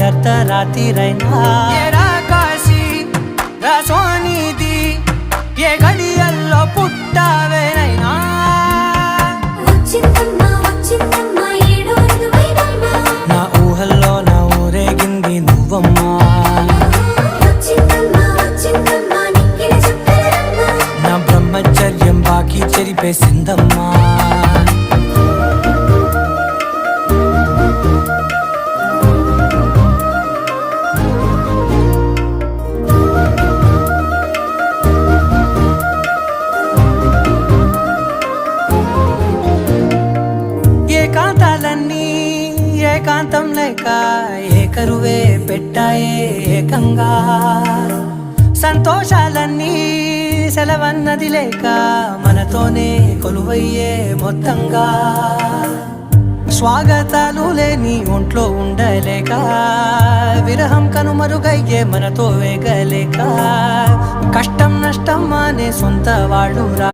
అర్ధరాత్రిరైనా కాశీ సోనిది ఏ గడియల్లో పుట్టావేనైనా నా ఊహల్లో నా ఊరేగింది నువ్వమ్మా నా బ్రహ్మచర్యం బాకీ చెరిపేసిందమ్మా ఏకాంతాలన్నీ ఏకాంతం లేక ఏకరువే పెట్టాయే ఏకంగా సంతోషాలన్నీ సెలవన్నది లేక మనతోనే కొలువయ్యే మొత్తంగా స్వాగతాలు లేని ఒంట్లో ఉండలేక విరహం కనుమరుగయ్యే మనతో వేగలేక కష్టం నష్టం అనే సొంత వాళ్ళు